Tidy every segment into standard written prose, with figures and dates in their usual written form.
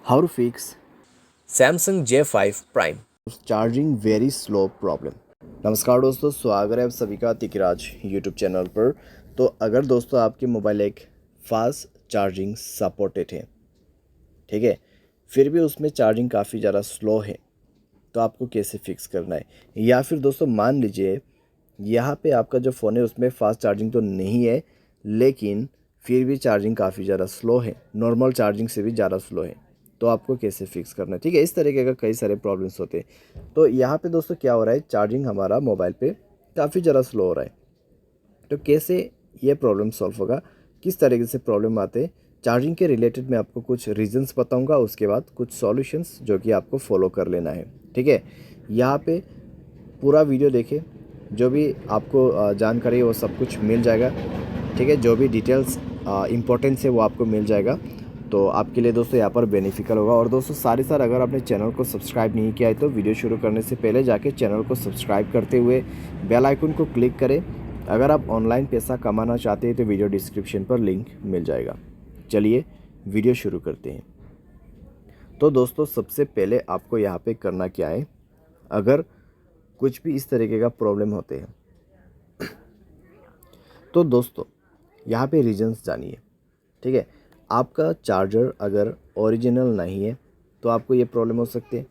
How to fix Samsung J5 Prime। Charging very slow problem. नमस्कार दोस्तों, स्वागत है आप सभी का तिकराज यूट्यूब चैनल पर। तो अगर दोस्तों आपके मोबाइल एक फास्ट चार्जिंग सपोर्टेड है, ठीक है, फिर भी उसमें चार्जिंग काफ़ी ज़्यादा स्लो है, तो आपको कैसे फिक्स करना है। या फिर दोस्तों मान लीजिए यहाँ पे आपका जो फ़ोन है उसमें फास्ट चार्जिंग तो नहीं है, लेकिन फिर भी चार्जिंग काफ़ी ज़्यादा स्लो है, नॉर्मल चार्जिंग से भी ज़्यादा स्लो है, तो आपको कैसे फिक्स करना है। ठीक है, इस तरीके का कई सारे प्रॉब्लम्स होते हैं। तो यहाँ पे दोस्तों क्या हो रहा है, चार्जिंग हमारा मोबाइल पे काफ़ी ज़्यादा स्लो हो रहा है। तो कैसे ये प्रॉब्लम सॉल्व होगा, किस तरीके से प्रॉब्लम आते हैं, चार्जिंग के रिलेटेड मैं आपको कुछ रीजंस बताऊंगा, उसके बाद कुछ सॉल्यूशंस जो कि आपको फॉलो कर लेना है। ठीक है, यहाँ पे पूरा वीडियो देखें, जो भी आपको जानकारी है वो सब कुछ मिल जाएगा। ठीक है, जो भी डिटेल्स इंपॉर्टेंस है वो आपको मिल जाएगा, तो आपके लिए दोस्तों यहाँ पर बेनिफिशियल होगा। और दोस्तों साथ ही साथ अगर आपने चैनल को सब्सक्राइब नहीं किया है तो वीडियो शुरू करने से पहले जाके चैनल को सब्सक्राइब करते हुए बेल आइकन को क्लिक करें। अगर आप ऑनलाइन पैसा कमाना चाहते हैं तो वीडियो डिस्क्रिप्शन पर लिंक मिल जाएगा। चलिए वीडियो शुरू करते हैं। तो दोस्तों सबसे पहले आपको यहाँ पे करना क्या है, अगर कुछ भी इस तरीके का प्रॉब्लम होते हैं तो दोस्तों यहाँ पे रीजंस जानिए। ठीक है, आपका चार्जर अगर ओरिजिनल नहीं है तो आपको ये प्रॉब्लम हो सकती है।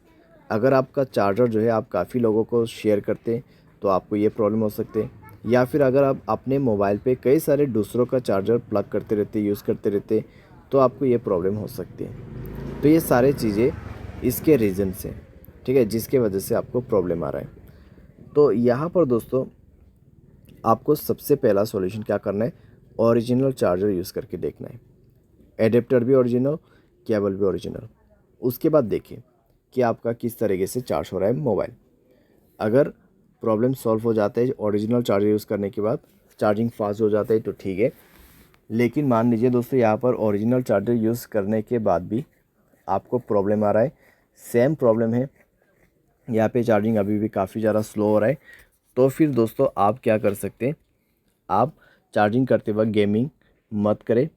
अगर आपका चार्जर जो है आप काफ़ी लोगों को शेयर करते हैं तो आपको ये प्रॉब्लम हो सकती है। या फिर अगर आप अपने मोबाइल पे कई सारे दूसरों का चार्जर प्लग करते रहते, यूज़ करते रहते, तो आपको ये प्रॉब्लम हो सकती है। तो ये सारे चीज़ें इसके रीजंस हैं, ठीक है, जिसके वजह से आपको प्रॉब्लम आ रहा है। तो यहाँ पर दोस्तों आपको सबसे पहला सॉल्यूशन क्या करना है, ओरिजिनल चार्जर यूज़ करके देखना है। एडेप्टर भी ओरिजिनल, केबल भी ओरिजिनल। उसके बाद देखिए कि आपका किस तरीके से चार्ज हो रहा है मोबाइल। अगर प्रॉब्लम सॉल्व हो जाता है ओरिजिनल चार्जर यूज़ करने के बाद, चार्जिंग फास्ट हो जाता है तो ठीक है। लेकिन मान लीजिए दोस्तों यहाँ पर ओरिजिनल चार्जर यूज़ करने के बाद भी आपको प्रॉब्लम आ रहा है, सेम प्रॉब्लम है, यहाँ पे चार्जिंग अभी भी काफ़ी ज़्यादा स्लो हो रहा है, तो फिर दोस्तों आप क्या कर सकते हैं, आप चार्जिंग करते वक्त गेमिंग मत करें।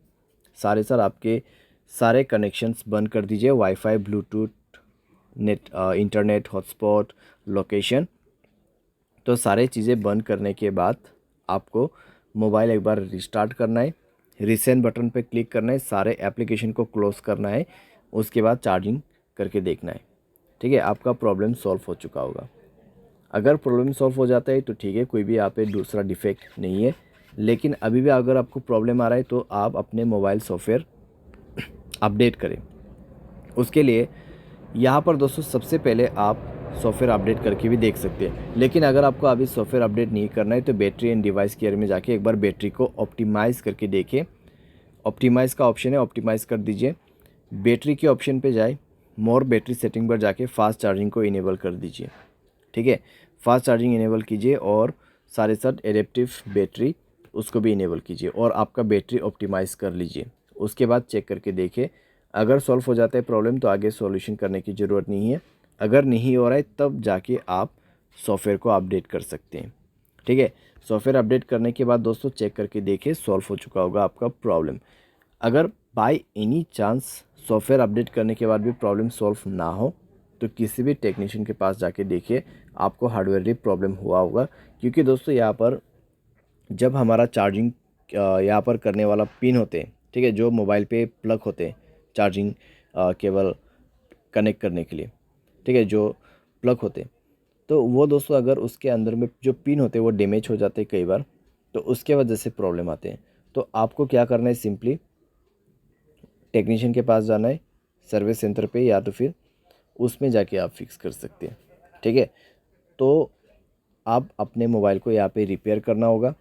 सारे आपके सारे कनेक्शंस बंद कर दीजिए, wifi, Bluetooth, net, internet, hotspot, location. तो सारे चीज़ें बंद करने के बाद आपको मोबाइल एक बार रिस्टार्ट करना है, रीसेंट बटन पे क्लिक करना है, सारे एप्लीकेशन को क्लोज़ करना है, उसके बाद चार्जिंग करके देखना है। ठीक है, आपका प्रॉब्लम सॉल्व हो चुका होगा। अगर प्रॉब्लम सॉल्व हो जाता है तो ठीक है, कोई भी यहाँ पे दूसरा डिफेक्ट नहीं है। लेकिन अभी भी अगर आपको प्रॉब्लम आ रहा है तो आप अपने मोबाइल सॉफ्टवेयर अपडेट करें। उसके लिए यहाँ पर दोस्तों सबसे पहले आप सॉफ्टवेयर अपडेट करके भी देख सकते हैं। लेकिन अगर आपको अभी सॉफ्टवेयर अपडेट नहीं करना है तो बैटरी एंड डिवाइस केयर में जाके एक बार बैटरी को ऑप्टिमाइज़ करके देखें। ऑप्टिमाइज़ का ऑप्शन है, ऑप्टिमाइज़ कर दीजिए। बैटरी के ऑप्शन पे जाए, मोर बैटरी सेटिंग पर जाके फास्ट चार्जिंग को इनेबल कर दीजिए। ठीक है, फास्ट चार्जिंग इनेबल कीजिए और साथ एडेप्टिव बैटरी उसको भी इनेबल कीजिए और आपका बैटरी ऑप्टिमाइज़ कर लीजिए। उसके बाद चेक करके देखिए, अगर सॉल्व हो जाता है प्रॉब्लम तो आगे सॉल्यूशन करने की ज़रूरत नहीं है। अगर नहीं हो रहा है तब जाके आप सॉफ्टवेयर को अपडेट कर सकते हैं। ठीक है, सॉफ्टवेयर अपडेट करने के बाद दोस्तों चेक करके देखिए सॉल्व हो चुका होगा आपका प्रॉब्लम। अगर by any chance software update करने के बाद भी प्रॉब्लम सॉल्व ना हो तो किसी भी टेक्नीशियन के पास जाके देखिए, आपको हार्डवेयर प्रॉब्लम हुआ होगा। क्योंकि दोस्तों यहाँ पर जब हमारा चार्जिंग यहाँ पर करने वाला पिन होते हैं, ठीक है, जो मोबाइल पे प्लग होते हैं चार्जिंग केबल कनेक्ट करने के लिए, ठीक है, जो प्लग होते हैं, तो वो दोस्तों अगर उसके अंदर में जो पिन होते हैं वो डैमेज हो जाते हैं कई बार, तो उसके वजह से प्रॉब्लम आते हैं। तो आपको क्या करना है, सिंपली टेक्नीशियन के पास जाना है, सर्विस सेंटर पे, या तो फिर उसमें जाके आप फिक्स कर सकते हैं। ठीक है, तो आप अपने मोबाइल को यहाँ पे रिपेयर करना होगा।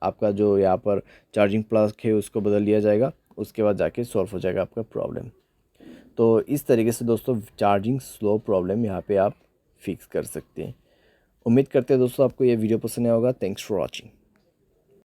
आपका जो यहाँ पर चार्जिंग प्लग है उसको बदल दिया जाएगा, उसके बाद जाके सॉल्व हो जाएगा आपका प्रॉब्लम। तो इस तरीके से दोस्तों चार्जिंग स्लो प्रॉब्लम यहाँ पे आप फिक्स कर सकते हैं। उम्मीद करते हैं दोस्तों आपको ये वीडियो पसंद आया होगा। Thanks for watching.